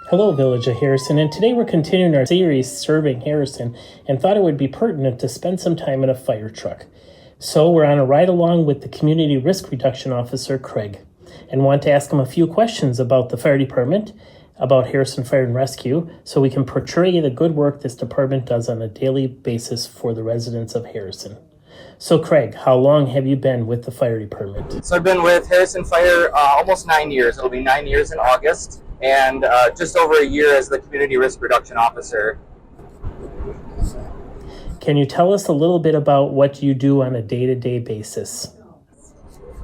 Hello, Village of Harrison, and today we're continuing our series Serving Harrison and thought it would be pertinent to spend some time in a fire truck. So we're on a ride along with the Community Risk Reduction Officer, Craig, and want to ask him a few questions about the fire department, about Harrison Fire and Rescue, so we can portray the good work this department does on a daily basis for the residents of Harrison. So Craig, how long have you been with the fire department? So I've been with Harrison Fire almost 9 years. It'll be 9 years in August, and just over a year as the Community Risk Reduction Officer. Can you tell us a little bit about what you do on a day-to-day basis?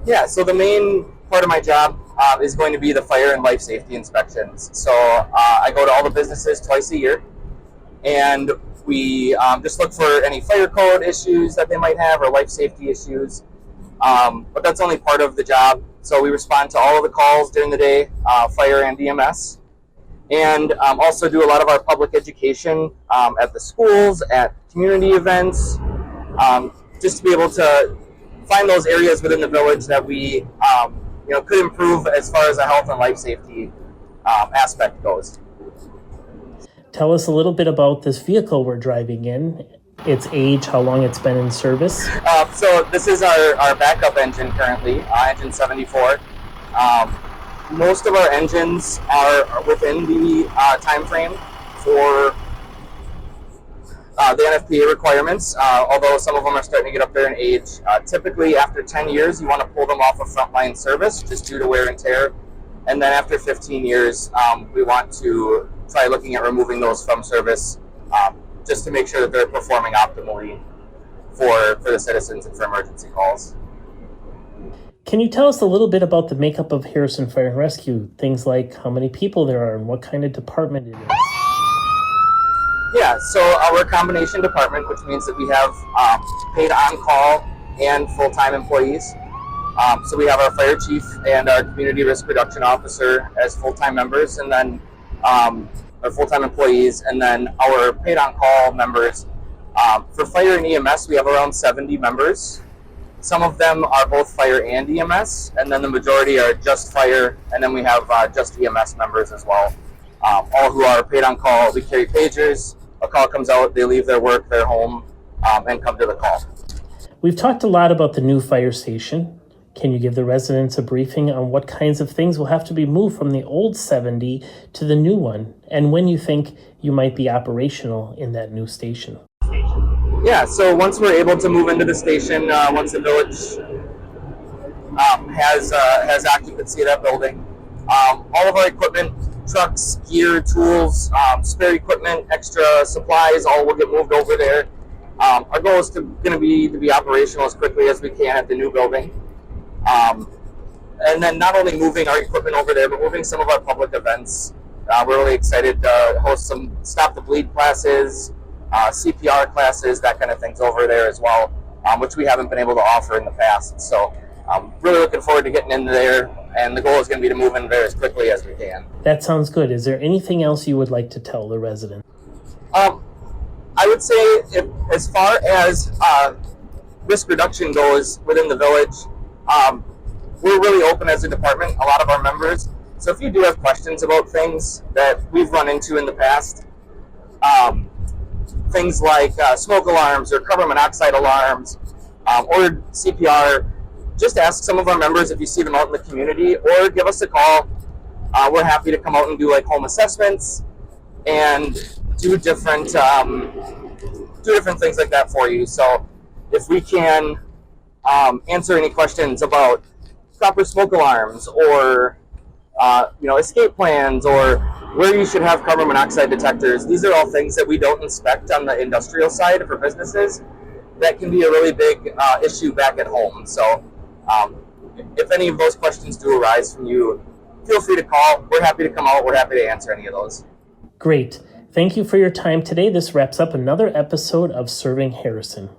Yeah, so the main part of my job is going to be the fire and life safety inspections. So I go to all the businesses twice a year, and we just look for any fire code issues that they might have or life safety issues. But that's only part of the job. So we respond to all of the calls during the day, fire and EMS. And also do a lot of our public education at the schools, at community events, just to be able to find those areas within the village that we could improve as far as the health and life safety aspect goes. Tell us a little bit about this vehicle we're driving in, its age, how long it's been in service. So this is our backup engine currently, engine 74. Most of our engines are within the time frame for the NFPA requirements, although some of them are starting to get up there in age. Typically after 10 years, you want to pull them off of frontline service just due to wear and tear. And then after 15 years, we want to try looking at removing those from service just to make sure that they're performing optimally for the citizens and for emergency calls. Can you tell us a little bit about the makeup of Harrison Fire and Rescue? Things like how many people there are and what kind of department it is. Yeah, so we're a combination department, which means that we have paid on-call and full-time employees. So we have our fire chief and our community risk reduction officer as full-time members, and then our full-time employees, and then our paid on-call members. For fire and EMS, we have around 70 members. Some of them are both fire and EMS, and then the majority are just fire, and then we have just EMS members as well. All who are paid on call. We carry pagers. A call comes out, they leave their work, their home, and come to the call. We've talked a lot about the new fire station. Can you give the residents a briefing on what kinds of things will have to be moved from the old 70 to the new one, and when you think you might be operational in that new station? Yeah, so once we're able to move into the station, once the village has occupancy of that building, all of our equipment, trucks, gear, tools, spare equipment, extra supplies, all will get moved over there. Our goal is going to be operational as quickly as we can at the new building. And then not only moving our equipment over there, but moving some of our public events. We're really excited to host some Stop the Bleed classes, CPR classes, that kind of things over there as well, which we haven't been able to offer in the past. So I'm really looking forward to getting into there, and the goal is going to be to move in there as quickly as we can. That sounds good. Is there anything else you would like to tell the residents? I would say as far as risk reduction goes within the village, we're really open as a department, a lot of our members. So if you do have questions about things that we've run into in the past, things like smoke alarms or carbon monoxide alarms, or CPR, just ask some of our members if you see them out in the community, or give us a call. We're happy to come out and do like home assessments and do different things like that for you. So if we can answer any questions about proper smoke alarms or escape plans or where you should have carbon monoxide detectors, these are all things that we don't inspect on the industrial side for businesses that can be a really big issue back at home. So if any of those questions do arise from you, feel free to call. We're happy to come out. We're happy to answer any of those. Great. Thank you for your time today. This wraps up another episode of Serving Harrison.